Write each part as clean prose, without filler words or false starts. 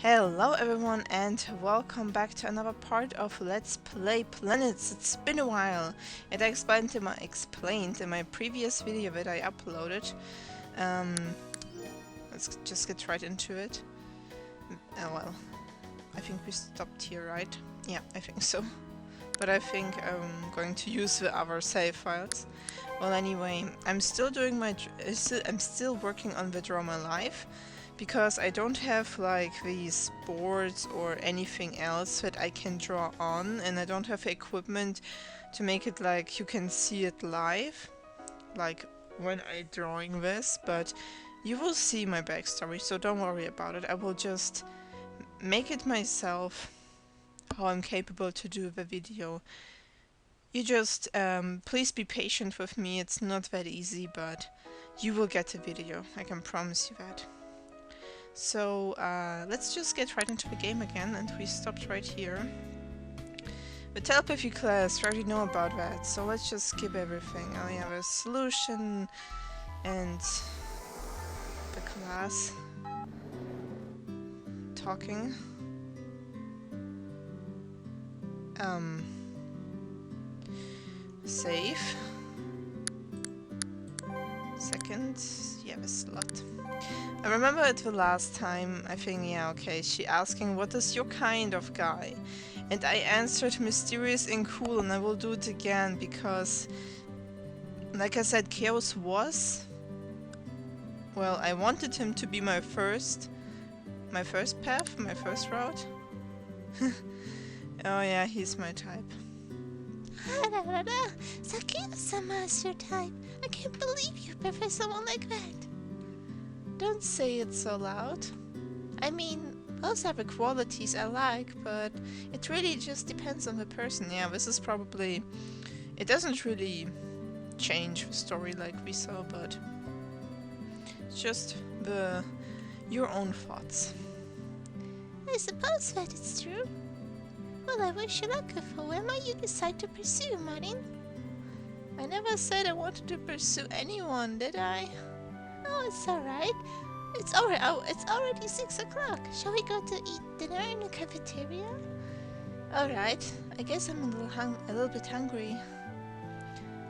Hello everyone and welcome back to another part of Let's Play Planets. It's been a while. It explained in my previous video that I uploaded. Um, let's just get right into it. Well, I think we stopped here, right? Yeah, I think so. But I think I'm going to use the other save files. Well, anyway, I'm still doing I'm still working on the Draw My Life. Because I don't have like these boards or anything else that I can draw on, and I don't have equipment to make it like you can see it live, like when I'm drawing this, but you will see my backstory, so don't worry about it. I will just make it myself how I'm capable to do the video. You just please be patient with me, it's not that easy, but you will get a video, I can promise you that. So let's just get right into the game again, and we stopped right here. The telepathy class, we already know about that, so let's just skip everything. Oh yeah, the solution and the class talking. Save. Second, yeah, the slot. I remember it the last time, I think, yeah, okay, she asking what is your kind of guy? And I answered mysterious and cool, and I will do it again because, like I said, Chaos was, well, I wanted him to be my first path, my first route. Oh yeah, he's my type. Sakura-sama is your type. I can't believe you prefer someone like that. Don't say it so loud. I mean, those are the qualities I like, but it really just depends on the person. Yeah, this is probably... It doesn't really change the story like we saw, but... It's just your own thoughts. I suppose that it's true. Well, I wish you luck with whoever you decide to pursue, Marin. I never said I wanted to pursue anyone, did I? Oh, it's alright. It's already 6 o'clock. Shall we go to eat dinner in the cafeteria? Alright, I guess I'm a little bit hungry.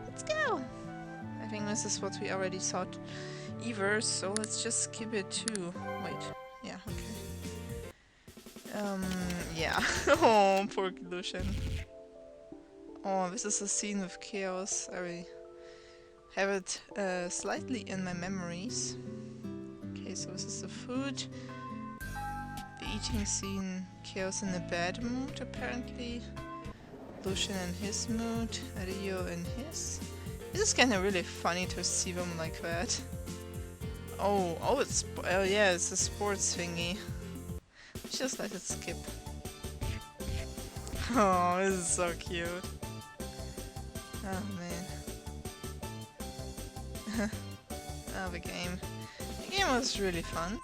Let's go. I think this is what we already thought either, so let's just skip it too. Wait, yeah, okay. Yeah. Oh, poor Lucian. Oh, this is a scene with chaos. I have it slightly in my memories. Okay, so this is the food. The eating scene, chaos in a bad mood, apparently. Lucian in his mood, Rio in his. This is kind of really funny to see them like that. Oh, yeah, it's a sports thingy. Let's just let it skip. Oh, this is so cute. Oh man. Oh, the game. The game was really fun.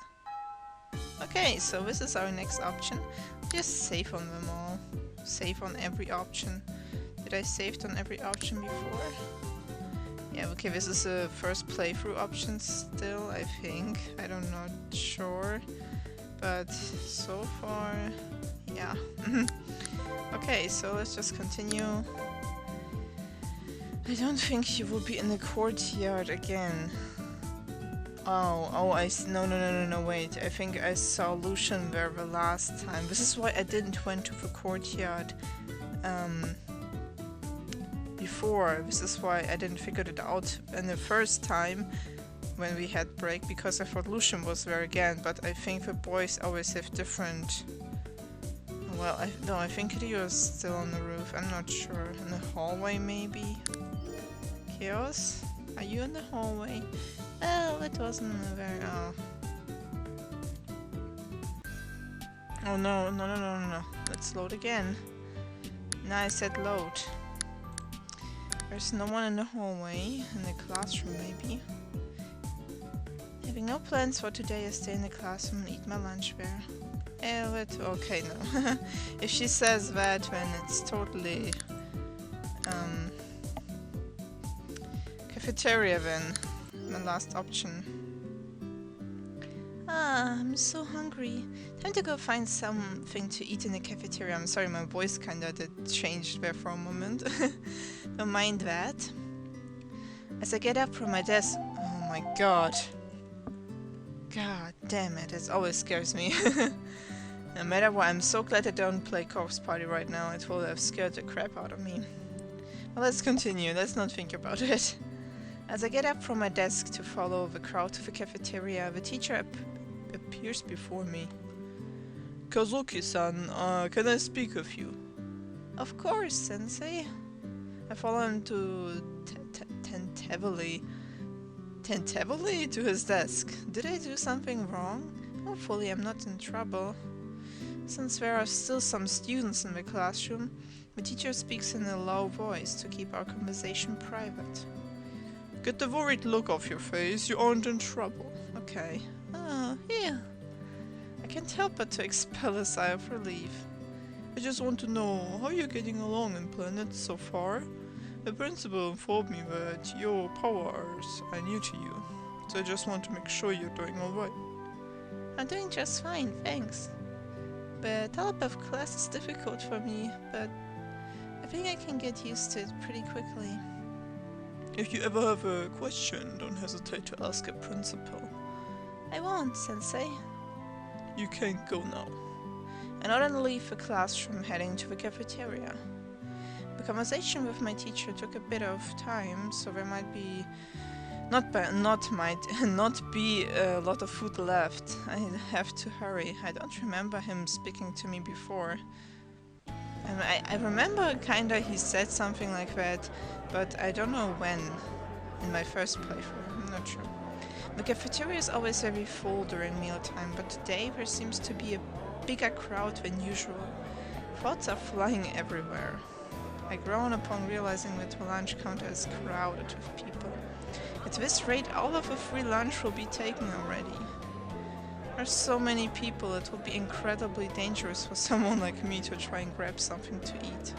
Okay, so this is our next option. Just save on them all. Save on every option. Did I saved on every option before? Yeah, okay, this is a first playthrough option still, I think. I'm not sure. But so far, yeah. Okay, so let's just continue. I don't think you will be in the courtyard again. No, wait. I think I saw Lucian there the last time. This is why I didn't went to the courtyard before. This is why I didn't figure it out in the first time when we had break, because I thought Lucian was there again, but I think the boys always have different... Well, I think Rio is still on the roof, I'm not sure. In the hallway maybe? Chaos? Are you in the hallway? Well, it wasn't a very... Oh no. Let's load again. Now I said load. There's no one in the hallway, in the classroom maybe. Having no plans for today, I stay in the classroom and eat my lunch there. Okay, no. If she says that, then it's totally... cafeteria then. My last option. Ah, I'm so hungry. Time to go find something to eat in the cafeteria. I'm sorry, my voice kinda did change there for a moment. Don't mind that. As I get up from my desk... Oh my god. God damn it, it always scares me. No matter what, I'm so glad I don't play Corpse Party right now. It will have scared the crap out of me. Well, let's continue. Let's not think about it. As I get up from my desk to follow the crowd to the cafeteria, the teacher appears before me. Kazuoki-san, can I speak with you? Of course, sensei. I follow him to tentatively to his desk. Did I do something wrong? Hopefully I'm not in trouble. Since there are still some students in the classroom, the teacher speaks in a low voice to keep our conversation private. Get the worried look off your face, you aren't in trouble. Okay. Ah, here. I can't help but to expel a sigh of relief. I just want to know how you're getting along in Planet so far. The principal informed me that your powers are new to you, so I just want to make sure you're doing alright. I'm doing just fine, thanks. But telepathy class is difficult for me, but I think I can get used to it pretty quickly. If you ever have a question, don't hesitate to ask a principal. I won't, sensei. You can go now. I not only leave the classroom heading to the cafeteria. The conversation with my teacher took a bit of time, so there might be not be a lot of food left. I have to hurry. I don't remember him speaking to me before. And I remember kinda he said something like that, but I don't know when. In my first playthrough, I'm not sure. The cafeteria is always very full during mealtime, but today there seems to be a bigger crowd than usual. Thoughts are flying everywhere. I groan upon realizing that the lunch counter is crowded with people. At this rate, all of the free lunch will be taken already. There's so many people, it will be incredibly dangerous for someone like me to try and grab something to eat.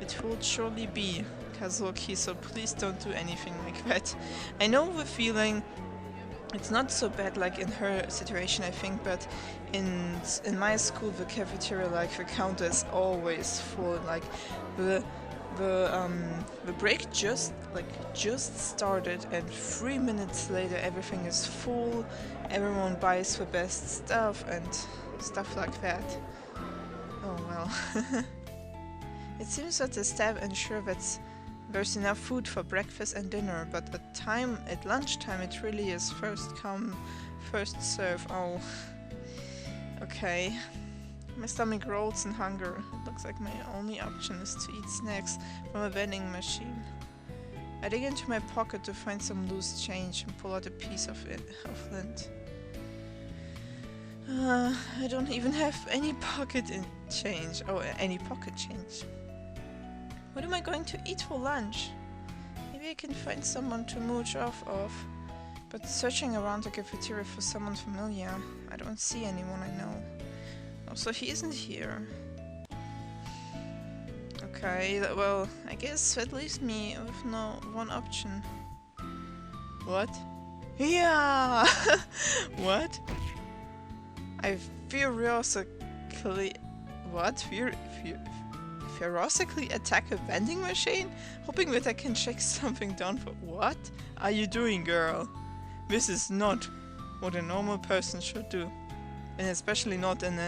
It will surely be, Kazuoki, so please don't do anything like that. I know the feeling. It's not so bad like in her situation, I think, but in my school the cafeteria, like the counter is always full. Like the break just started, and 3 minutes later everything is full. Everyone buys the best stuff and stuff like that. Oh well. It seems that the staff ensure that there's enough food for breakfast and dinner, but at lunchtime it really is first come, first serve. Oh, okay. My stomach rolls in hunger. It looks like my only option is to eat snacks from a vending machine. I dig into my pocket to find some loose change and pull out a piece of lint. I don't even have any pocket change. Oh, any pocket change. What am I going to eat for lunch? Maybe I can find someone to mooch off of. But searching around the cafeteria for someone familiar, I don't see anyone I know. Oh, so he isn't here. Okay, well, I guess that leaves me with no one option. What? Yeah! What? I ferociously... What? Ferociously attack a vending machine? Hoping that I can check something down for... What are you doing, girl? This is not what a normal person should do. And especially not in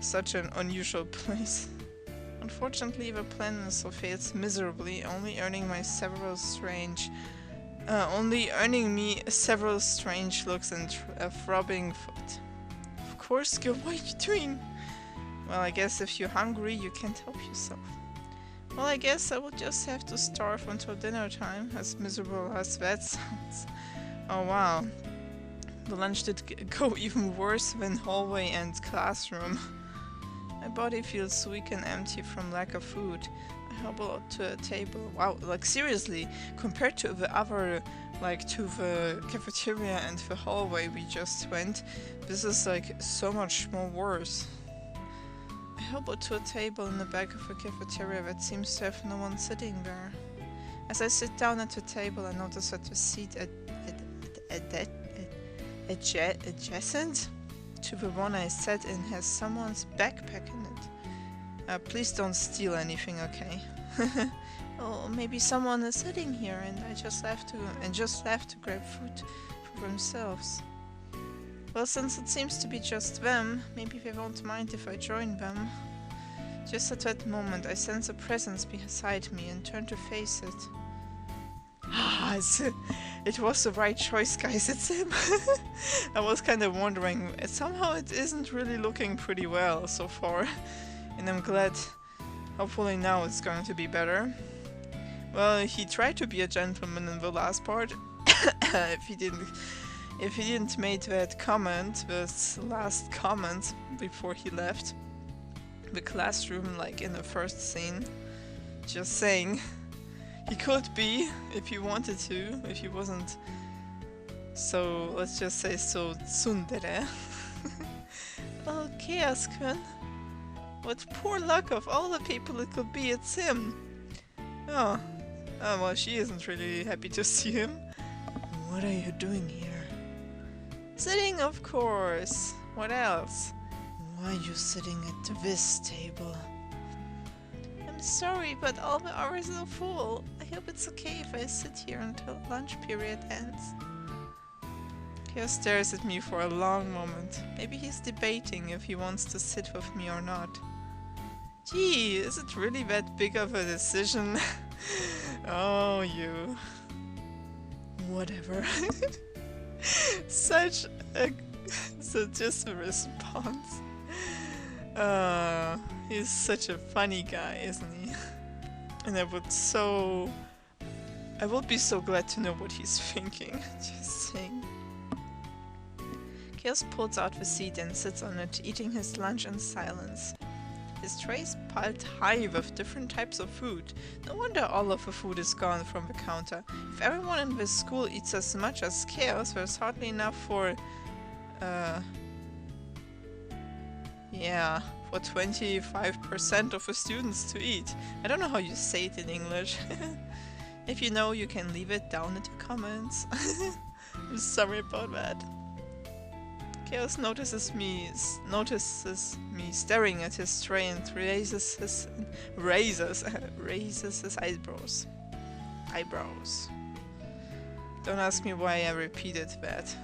such an unusual place. Unfortunately, the plan also fails miserably, only earning me several strange looks and a throbbing foot. Of course, girl, what are you doing? Well, I guess if you're hungry, you can't help yourself. Well, I guess I will just have to starve until dinner time, as miserable as that sounds. Oh wow. The lunch did go even worse than hallway and classroom. My body feels weak and empty from lack of food. I hobble to a table. Wow, like seriously, compared to the other, like to the cafeteria and the hallway we just went, this is like so much more worse. I hobble to a table in the back of the cafeteria that seems to have no one sitting there. As I sit down at the table, I notice that the seat at adjacent to the one I sat in has someone's backpack in it. Please don't steal anything, okay? Oh, maybe someone is sitting here and I just left to grab food for themselves. Well, since it seems to be just them, maybe they won't mind if I join them. Just at that moment, I sense a presence beside me and turn to face it. Ah, it was the right choice, guys. It's him. I was kind of wondering. Somehow it isn't really looking pretty well so far, and I'm glad. Hopefully now it's going to be better. Well, he tried to be a gentleman in the last part. If he didn't make that comment, this last comment before he left the classroom, like in the first scene. Just saying. He could be, if he wanted to, if he wasn't so, let's just say, so tsundere. Oh, Kaius Cuteness. What poor luck of all the people it could be, it's him. Oh, well, she isn't really happy to see him. What are you doing here? Sitting, of course. What else? Why are you sitting at this table? I'm sorry, but all the hours are full. I hope it's okay if I sit here until lunch period ends. Kaius stares at me for a long moment. Maybe he's debating if he wants to sit with me or not. Gee, is it really that big of a decision? Oh, you. Whatever. Such just a response. He's such a funny guy, isn't he? And I would be so glad to know what he's thinking. Just saying. Kaius pulls out the seat and sits on it, eating his lunch in silence. His tray is piled high with different types of food. No wonder all of the food is gone from the counter. If everyone in this school eats as much as Kaius, there's hardly enough for... yeah, for 25% of the students to eat. I don't know how you say it in English. If you know, you can leave it down in the comments. I'm sorry about that. Kaius notices me staring at his tray and raises his eyebrows. Don't ask me why I repeated that.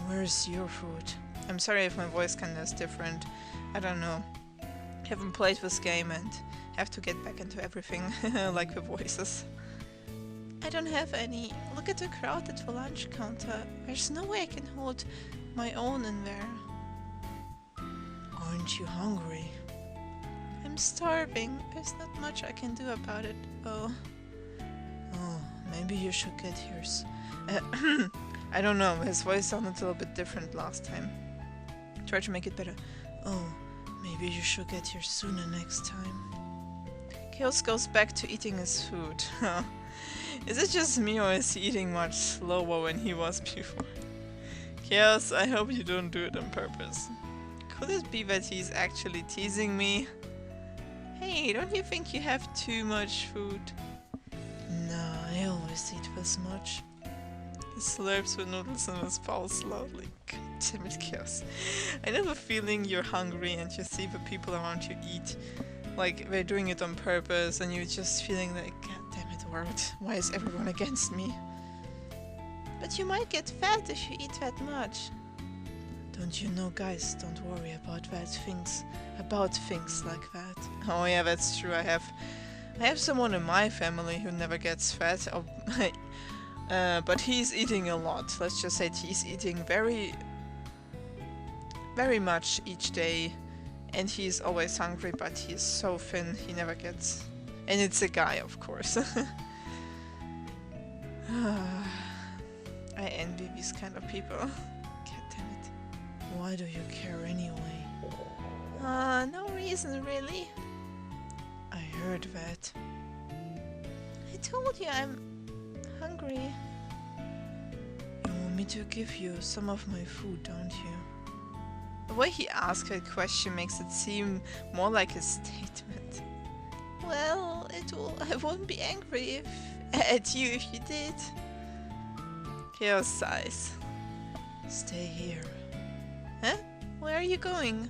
Where's your food? I'm sorry if my voice kinda is different. I don't know. I haven't played this game and have to get back into everything, like the voices. I don't have any. Look at the crowd at the lunch counter. There's no way I can hold my own in there. Aren't you hungry? I'm starving. There's not much I can do about it. Oh, maybe you should get yours. I don't know, his voice sounded a little bit different last time. Try to make it better. Oh, maybe you should get yours sooner next time. Kaius goes back to eating his food. Is it just me or is he eating much slower than he was before? Kaius, I hope you don't do it on purpose. Could it be that he's actually teasing me? Hey, don't you think you have too much food? No, I always eat this much. He slurps the noodles in his bowl slowly. God damn it, Kaius. I have a feeling you're hungry and you see the people around you eat. Like, they're doing it on purpose and you're just feeling like, God damn it, world, why is everyone against me? But you might get fat if you eat that much. Don't you know, guys, don't worry about things like that. Oh yeah, that's true. I have someone in my family who never gets fat. Oh, but he's eating a lot. Let's just say he's eating very, very much each day. And he's always hungry, but he's so thin, he never gets... And it's a guy, of course. I envy these kind of people. God damn it. Why do you care anyway? No reason, really. I heard that. I told you I'm hungry. You want me to give you some of my food, don't you? The way he asked that question makes it seem more like a statement. Well, I wouldn't be angry at you if you did. Kaius sighs. Stay here. Huh? Where are you going?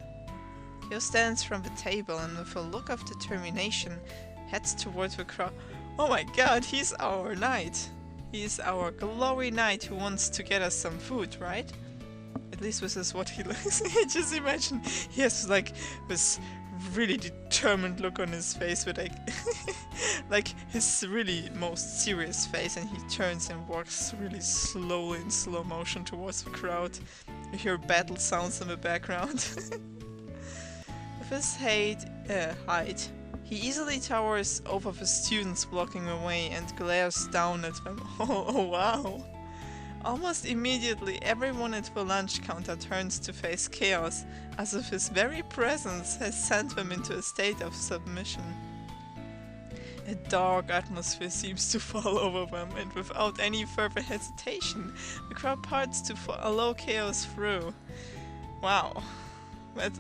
Kyo stands from the table and with a look of determination heads towards the crowd. Oh my god, he's our knight. He's our glory knight who wants to get us some food, right? At least this is what he looks. Just imagine he has like this really determined look on his face with like like his really most serious face, and he turns and walks really slowly in slow motion towards the crowd. You hear battle sounds in the background. With his height, he easily towers over the students blocking the way and glares down at them. Oh wow! Almost immediately, everyone at the lunch counter turns to face Chaos, as if his very presence has sent them into a state of submission. A dark atmosphere seems to fall over them, and without any further hesitation, the crowd parts to allow Chaos through. Wow. That...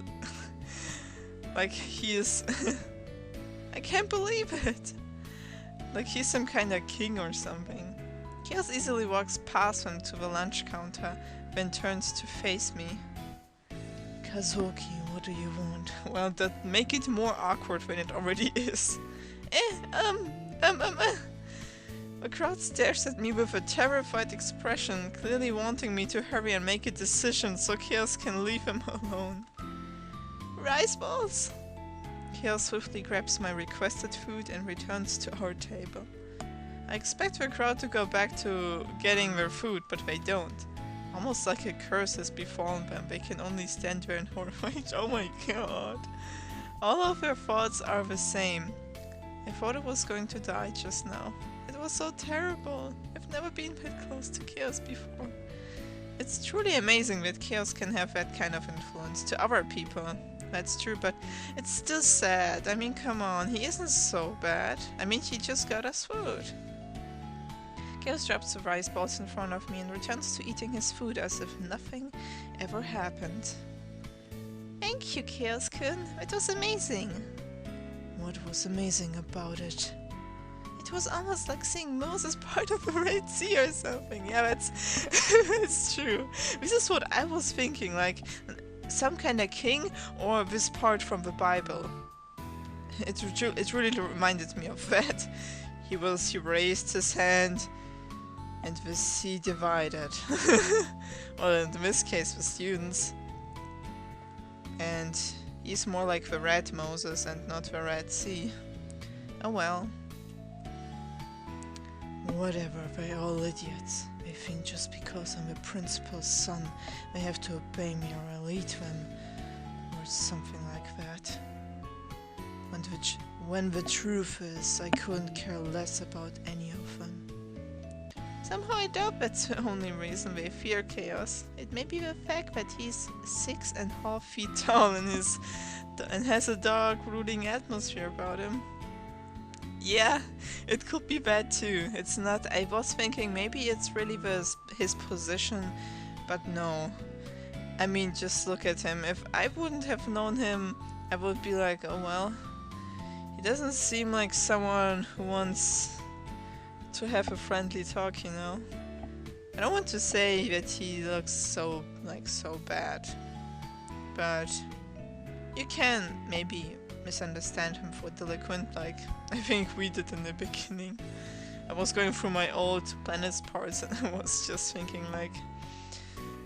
like, he is... I can't believe it! Like he's some kind of king or something. Chaos easily walks past him to the lunch counter, then turns to face me. Kazuoki, what do you want? Well, that make it more awkward than it already is. The crowd stares at me with a terrified expression, clearly wanting me to hurry and make a decision so Chaos can leave him alone. Rice balls! Chaos swiftly grabs my requested food and returns to our table. I expect the crowd to go back to getting their food, but they don't. Almost like a curse has befallen them, they can only stand there in horror. Oh my god. All of their thoughts are the same. I thought I was going to die just now. It was so terrible. I've never been that close to Chaos before. It's truly amazing that Chaos can have that kind of influence to other people. That's true, but it's still sad. I mean, come on, he isn't so bad. I mean, he just got us food. Chaos drops the rice balls in front of me and returns to eating his food as if nothing ever happened. Thank you, Chaos-kun. It was amazing. What was amazing about it? It was almost like seeing Moses part of the Red Sea or something. Yeah, that's it's true. This is what I was thinking, like some kind of king or this part from the Bible. It really reminded me of that. He raised his hand and the sea divided. Well, in this case, the students. And he's more like the Red Moses and not the Red Sea. Oh well. Whatever, they're all idiots. They think just because I'm the principal's son, they have to obey me or I'll eat them. Or something like that. When the truth is, I couldn't care less about any of them. Somehow I doubt that's the only reason they fear Chaos. It may be the fact that he's 6.5 feet tall and has a dark, brooding atmosphere about him. Yeah, it could be that too. It's not. I was thinking maybe it's really his position, but no. I mean, just look at him. If I wouldn't have known him, I would be like, oh well. He doesn't seem like someone who wants to have a friendly talk, you know. I don't want to say that he looks so bad, but you can maybe misunderstand him for delinquent, like I think we did in the beginning. I was going through my old planets parts and I was just thinking like,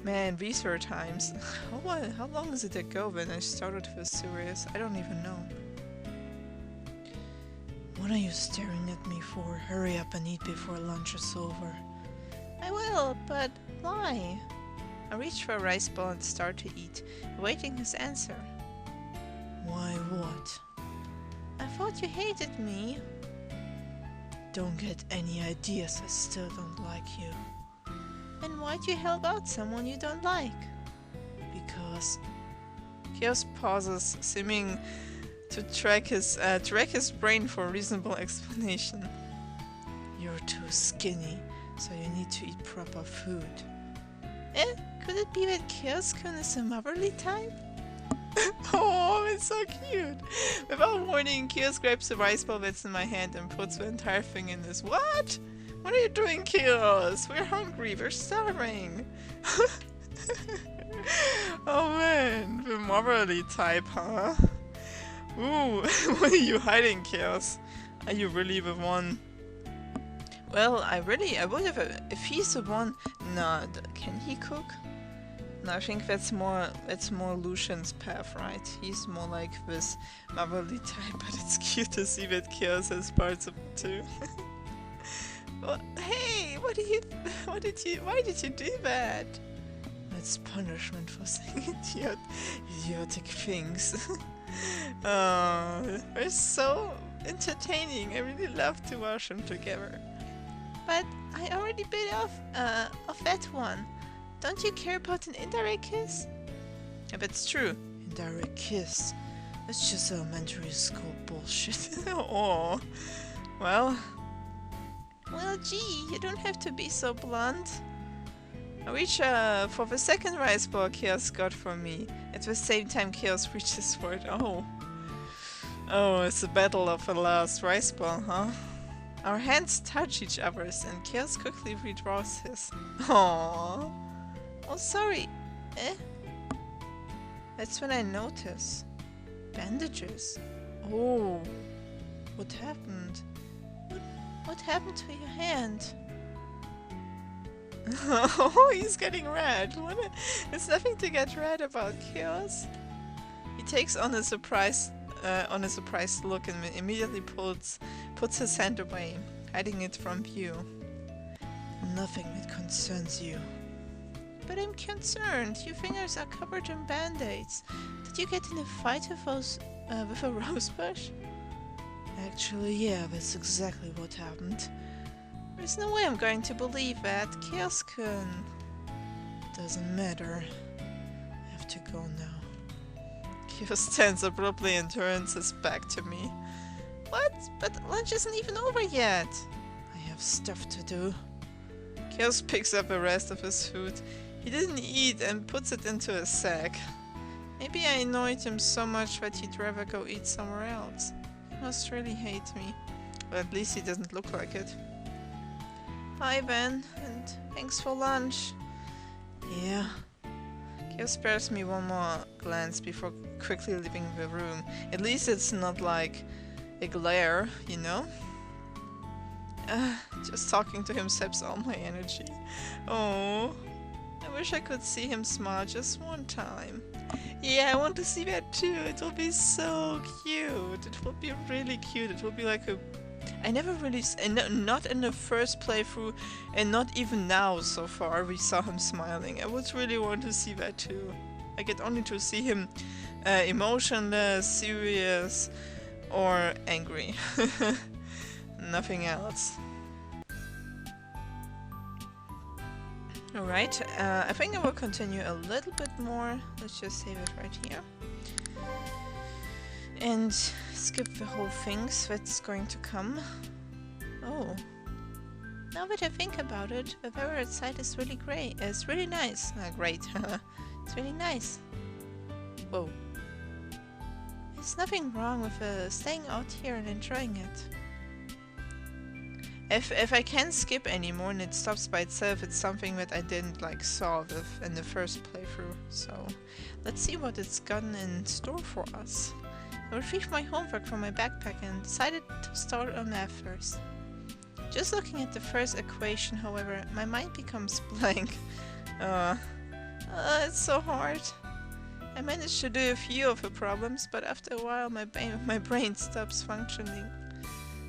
man, these were times. How long is it ago when I started this series? I don't even know. What are you staring at me for? Hurry up and eat before lunch is over. I will, but why? I reach for a rice ball and start to eat, awaiting his answer. Why what? I thought you hated me. Don't get any ideas, I still don't like you. Then why'd you help out someone you don't like? Because... Chaos pauses, seeming to track his brain for a reasonable explanation. You're too skinny, so you need to eat proper food. Could it be that Chaos-kun is a motherly type? Oh, it's so cute! Without warning, Chaos grabs the rice ball that's in my hand and puts the entire thing in his. What? What are you doing, Chaos? We're hungry, we're starving! Oh man, the motherly type, huh? Ooh, what are you hiding, Chaos? Are you really the one? Well, I would have, if he's the one. No, can he cook? No, I think that's more Lucian's path, right? He's more like this motherly type, but it's cute to see that Chaos has parts of it too. Well, hey, why did you do that? That's punishment for saying idiotic things. They're so entertaining. I really love to watch them together. But I already bit off that one. Don't you care about an indirect kiss? Yeah, that's true. Indirect kiss. That's just elementary school bullshit. Oh, well, gee, you don't have to be so blunt. I reach for the second rice ball Chaos got from me. At the same time, Chaos reaches for it. Oh, it's the battle of the last rice ball, huh? Our hands touch each other's, and Chaos quickly redraws his. Aww. Oh, sorry. That's when I notice. Bandages. Oh. What happened? What happened to your hand? Oh, he's getting red. There's nothing to get red about, Chaos. He takes on a surprised look and immediately puts his hand away, hiding it from view. Nothing that concerns you. But I'm concerned. Your fingers are covered in band-aids. Did you get in a fight with a rosebush? Actually, yeah, that's exactly what happened. There's no way I'm going to believe that. Chaos-kun. Doesn't matter. I have to go now. Chaos stands abruptly and turns his back to me. What? But lunch isn't even over yet. I have stuff to do. Chaos picks up the rest of his food he didn't eat and puts it into a sack. Maybe I annoyed him so much that he'd rather go eat somewhere else. He must really hate me. But at least he doesn't look like it. Bye, Ben, and thanks for lunch. Yeah. Chaos spares me one more glance before quickly leaving the room. At least it's not like a glare, you know? Just talking to him saps all my energy. Oh, I wish I could see him smile just one time. Yeah, I want to see that too. It will be so cute. It will be really cute. It will be like a... I never really... not in the first playthrough, and not even now so far we saw him smiling. I would really want to see that too. I get only to see him emotionless, serious, or angry. Nothing else. Alright, I think I will continue a little bit more. Let's just save it right here. And skip the whole things that's going to come. Oh. Now that I think about it, the weather outside is really great. It's really nice. Great. It's really nice. Whoa. There's nothing wrong with staying out here and enjoying it. If I can't skip anymore and it stops by itself, it's something that I didn't like solve in the first playthrough. So let's see what it's got in store for us. I retrieved my homework from my backpack and decided to start on math first. Just looking at the first equation, however, my mind becomes blank. It's so hard. I managed to do a few of the problems, but after a while my brain stops functioning.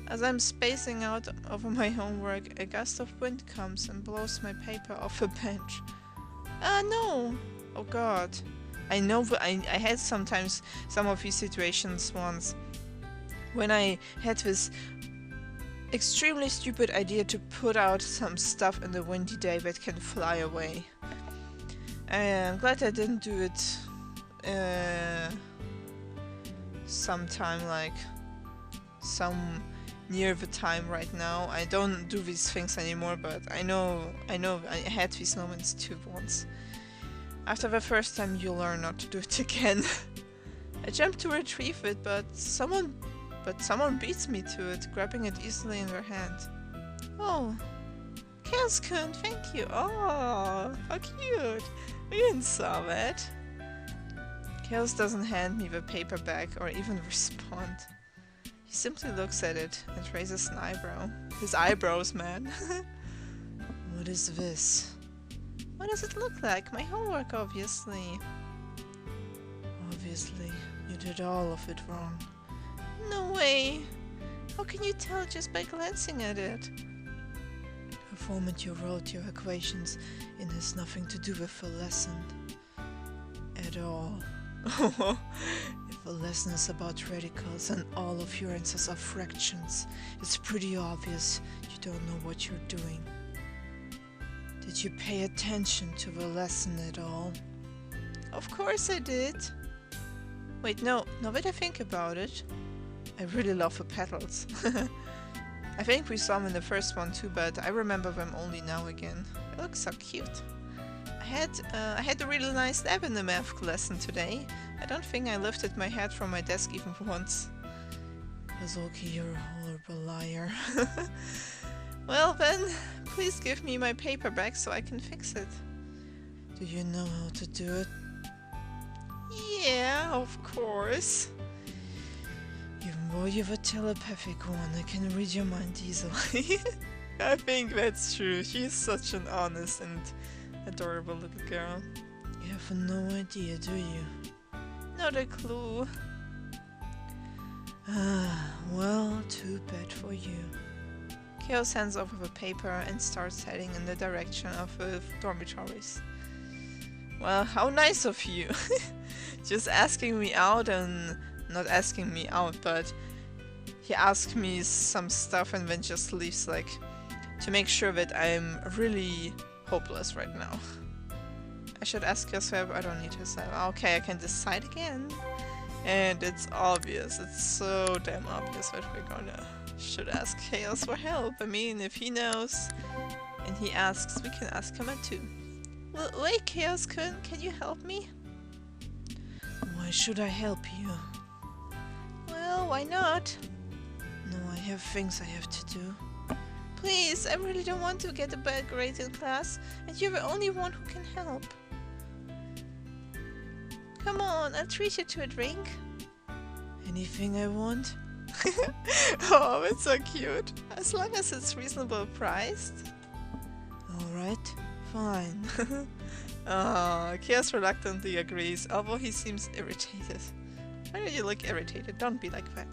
As I'm spacing out over my homework, a gust of wind comes and blows my paper off the bench. No! Oh god. I know I had sometimes some of these situations once when I had this extremely stupid idea to put out some stuff in the windy day that can fly away. I'm glad I didn't do it sometime like near the time right now. I don't do these things anymore, but I know I had these moments too once. After the first time you learn not to do it again. I jump to retrieve it, but someone beats me to it, grabbing it easily in their hand. Oh, Kaius-kun, thank you. Oh, how cute. We didn't saw that. Kaius doesn't hand me the paper back or even respond. He simply looks at it and raises an eyebrow. His eyebrows, man. What is this? What does it look like? My homework, obviously. Obviously, you did all of it wrong. No way! How can you tell just by glancing at it? The format you wrote your equations in has nothing to do with the lesson. At all. If the lesson is about radicals and all of your answers are fractions, it's pretty obvious you don't know what you're doing. Did you pay attention to the lesson at all? Of course I did. Wait, no, now that I think about it, I really love the petals. I think we saw them in the first one too, but I remember them only now again. They look so cute. I had a really nice nap in the math lesson today. I don't think I lifted my head from my desk even once. Kazuoki, you're a horrible liar. Well then, please give me my paper back so I can fix it. Do you know how to do it? Yeah, of course. Even though you're a telepathic one, I can read your mind easily. I think that's true. She's such an honest and adorable little girl. You have no idea, do you? Not a clue. Well, too bad for you. Kaius hands over the paper and starts heading in the direction of the dormitories. Well, how nice of you. Just asking me out and not asking me out, but he asked me some stuff and then just leaves, like, to make sure that I'm really hopeless right now. I should ask yourself, I don't need his help. Okay, I can decide again. And it's obvious, it's so damn obvious that should ask Kaius for help. I mean, if he knows and he asks, we can ask him too. Wait, Kaius-kun, can you help me? Why should I help you? Well, why not? No, I have things I have to do. Please, I really don't want to get a bad grade in class, and you're the only one who can help. Come on, I'll treat you to a drink. Anything I want? Oh, it's so cute. As long as it's reasonably priced. Alright, fine. Kaius reluctantly agrees, although he seems irritated. Why do you look irritated? Don't be like that.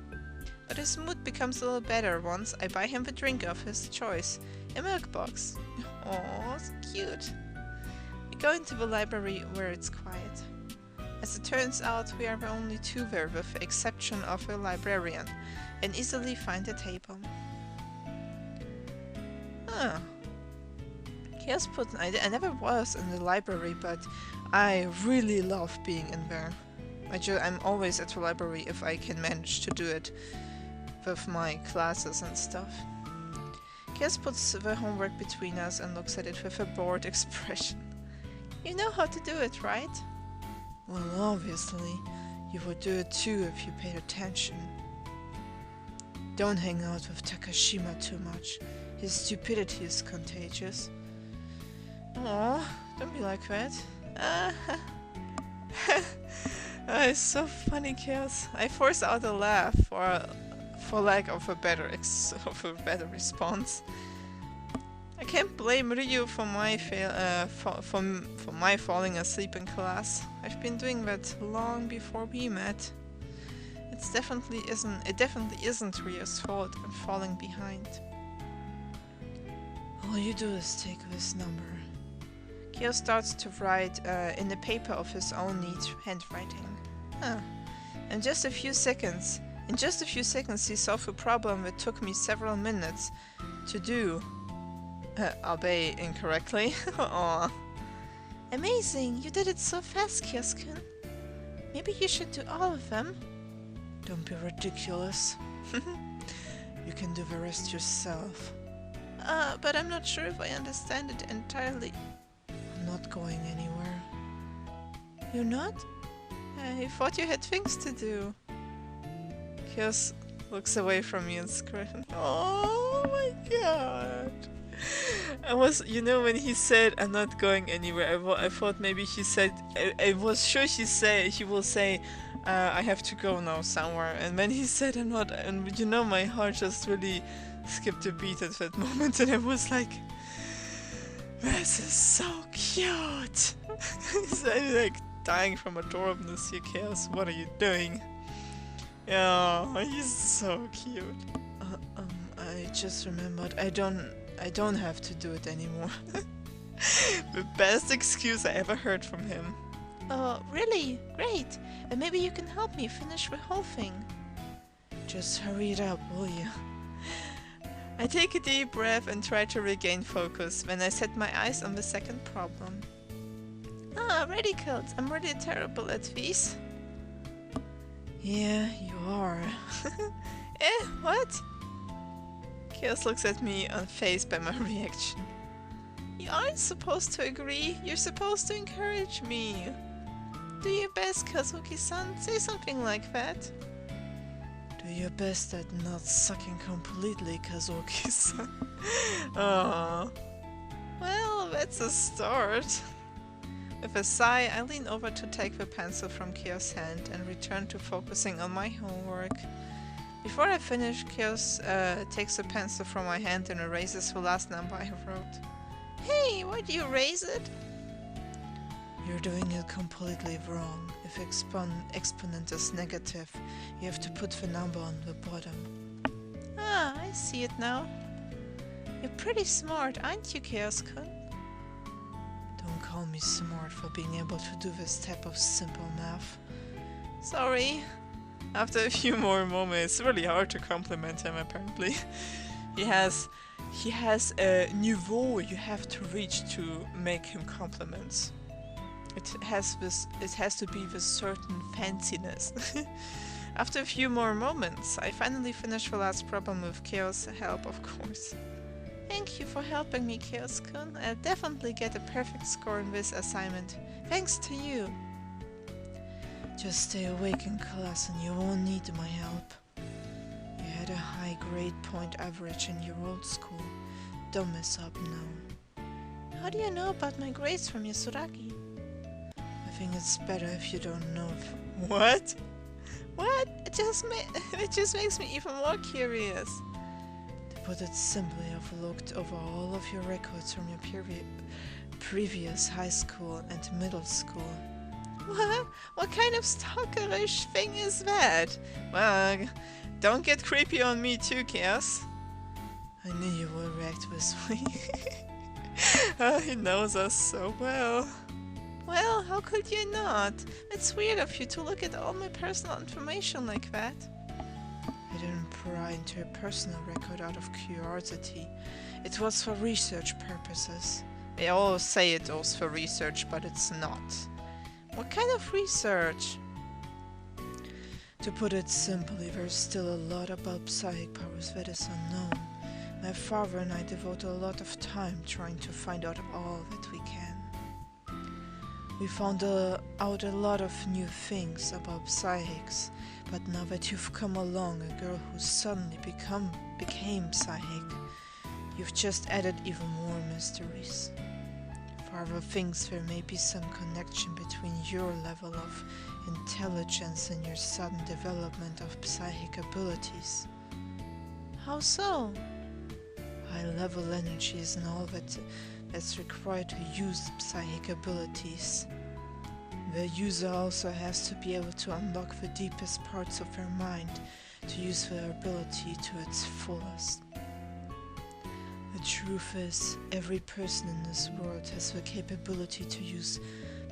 But his mood becomes a little better once I buy him the drink of his choice, a milk box. Aw, it's cute. We go into the library where it's quiet. As it turns out, we are the only two there with the exception of a librarian, and easily find a table. Huh. Kaius put an idea. I never was in the library, but I really love being in there. I'm always at the library if I can manage to do it with my classes and stuff. Kaius puts the homework between us and looks at it with a bored expression. You know how to do it, right? Well, obviously. You would do it too if you paid attention. Don't hang out with Takashima too much. His stupidity is contagious. Aw, don't be like that. It's so funny, Kaius. I force out a laugh for lack of a better response. I can't blame Ryu for my for my falling asleep in class. I've been doing that long before we met. It definitely isn't Ryu's fault I'm falling behind. All you do is take this number. Kaius starts to write in the paper of his own neat handwriting. Huh. In just a few seconds, he solved a problem that took me several minutes to do. Obey incorrectly. Aww. Amazing! You did it so fast, Kaius-kun. Maybe you should do all of them. Don't be ridiculous. You can do the rest yourself. But I'm not sure if I understand it entirely. I'm not going anywhere. You're not? I thought you had things to do. Kaius looks away from me and screams. Oh my god. I was, you know, when he said, I'm not going anywhere, I thought maybe he said, I was sure he will say, I have to go now somewhere. And when he said, I'm not, and you know, my heart just really skipped a beat at that moment, and I was like, this is so cute. He's like dying from adorableness here, Chaos. What are you doing? Yeah, he's so cute. I just remembered, I don't have to do it anymore. The best excuse I ever heard from him. Oh, really? Great. And maybe you can help me finish the whole thing. Just hurry it up, will you? I take a deep breath and try to regain focus when I set my eyes on the second problem. Ah, radicals. I'm really terrible at these. Yeah, you are. What? Chaos looks at me, unfazed by my reaction. You aren't supposed to agree. You're supposed to encourage me. Do your best, Kazuoki-san. Say something like that. Do your best at not sucking completely, Kazuoki-san. Aww. Well, that's a start. With a sigh, I lean over to take the pencil from Chaos' hand and return to focusing on my homework. Before I finish, Chaos takes the pencil from my hand and erases the last number I wrote. Hey, why do you erase it? You're doing it completely wrong. If exponent is negative, you have to put the number on the bottom. Ah, I see it now. You're pretty smart, aren't you, Chaos-kun? Don't call me smart for being able to do this type of simple math. Sorry. After a few more moments, it's really hard to compliment him apparently. He has a niveau you have to reach to make him compliments. It has to be with certain fanciness. After a few more moments, I finally finish the last problem with Chaos' help, of course. Thank you for helping me, Kaius-kun. I'll definitely get a perfect score in this assignment. Thanks to you. Just stay awake in class and you won't need my help. You had a high grade point average in your old school. Don't mess up now. How do you know about my grades from Yasuragi? I think it's better if you don't know. What? What? It just makes me even more curious. To put it simply, I've looked over all of your records from your previous high school and middle school. What? What kind of stalkerish thing is that? Well, don't get creepy on me too, Chaos. I knew you would react this way. He knows us so well. Well, how could you not? It's weird of you to look at all my personal information like that. I didn't pry into your personal record out of curiosity. It was for research purposes. They all say it was for research, but it's not. What kind of research? To put it simply, there's still a lot about psychic powers that is unknown. My father and I devote a lot of time trying to find out all that we can. We found out a lot of new things about psychics, but now that you've come along, a girl who suddenly became psychic, you've just added even more mysteries. Father thinks there may be some connection between your level of intelligence and your sudden development of psychic abilities. How so? High-level energy is all that's required to use psychic abilities. The user also has to be able to unlock the deepest parts of their mind to use their ability to its fullest. The truth is, every person in this world has the capability to use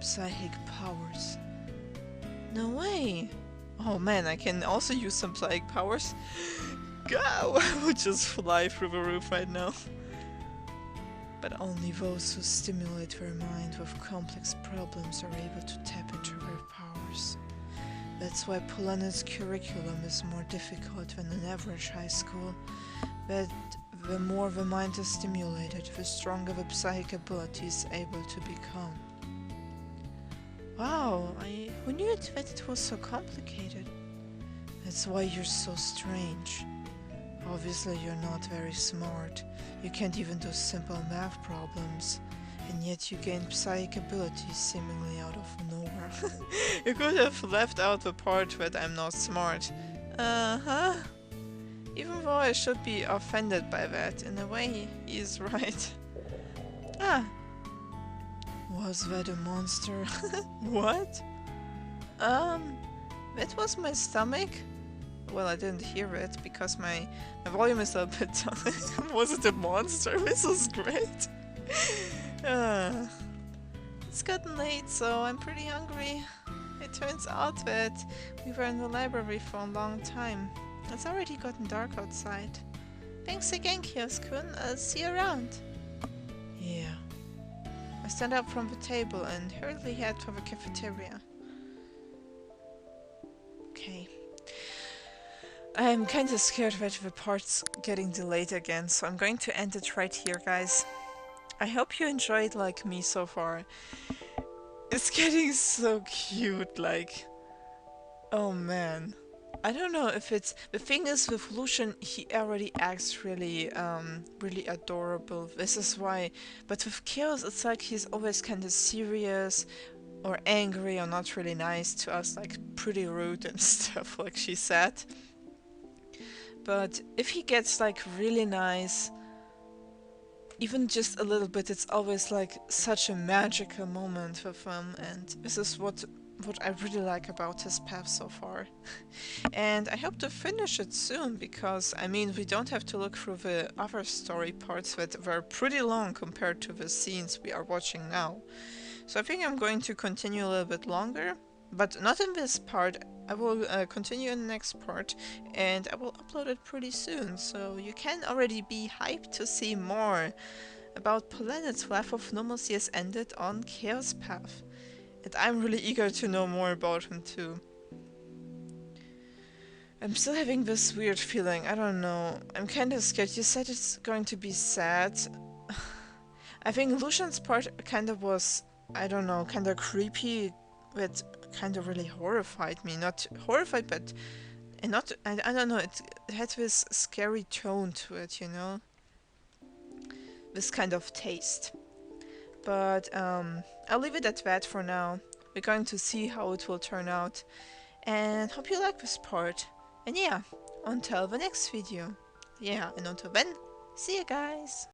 psychic powers. No way! Oh man, I can also use some psychic powers. Go! I would just fly through the roof right now. But only those who stimulate their mind with complex problems are able to tap into their powers. That's why Polanet's curriculum is more difficult than an average high school. But the more the mind is stimulated, the stronger the psychic ability is able to become. Wow, who knew that it was so complicated? That's why you're so strange. Obviously you're not very smart. You can't even do simple math problems. And yet you gain psychic abilities seemingly out of nowhere. You could have left out the part that I'm not smart. Uh-huh. Even though I should be offended by that, in a way, he is right. Ah, was that a monster? What? That was my stomach? Well, I didn't hear it because my volume is a bit down. Was it a monster? This was great. Uh, it's gotten late, so I'm pretty hungry. It turns out that we were in the library for a long time. It's already gotten dark outside. Thanks again, Kaius-kun. I'll see you around. Yeah. I stand up from the table and hurriedly head for the cafeteria. Okay. I'm kinda scared that the part's getting delayed again, so I'm going to end it right here, guys. I hope you enjoyed like me so far. It's getting so cute, like... Oh man. I don't know if it's... The thing is with Lucian, he already acts really, really adorable. This is why... But with Chaos, it's like he's always kinda serious, or angry, or not really nice to us, like pretty rude and stuff, like she said. But if he gets like really nice, even just a little bit, it's always like such a magical moment with him, and this is what I really like about his path so far. And I hope to finish it soon, because I mean we don't have to look through the other story parts that were pretty long compared to the scenes we are watching now. So I think I'm going to continue a little bit longer, but not in this part. I will continue in the next part, and I will upload it pretty soon, so you can already be hyped to see more about Planet's life of normalcy has ended on Chaos Path. And I'm really eager to know more about him too. I'm still having this weird feeling, I don't know. I'm kinda scared. You said it's going to be sad. I think Lucian's part kinda was, I don't know, kinda creepy. That kinda really horrified me. Not horrified, but... And not... I don't know, it had this scary tone to it, you know? This kind of taste. But I'll leave it at that for now. We're going to see how it will turn out. And hope you like this part. And yeah, until the next video. Yeah, and until then, see you guys!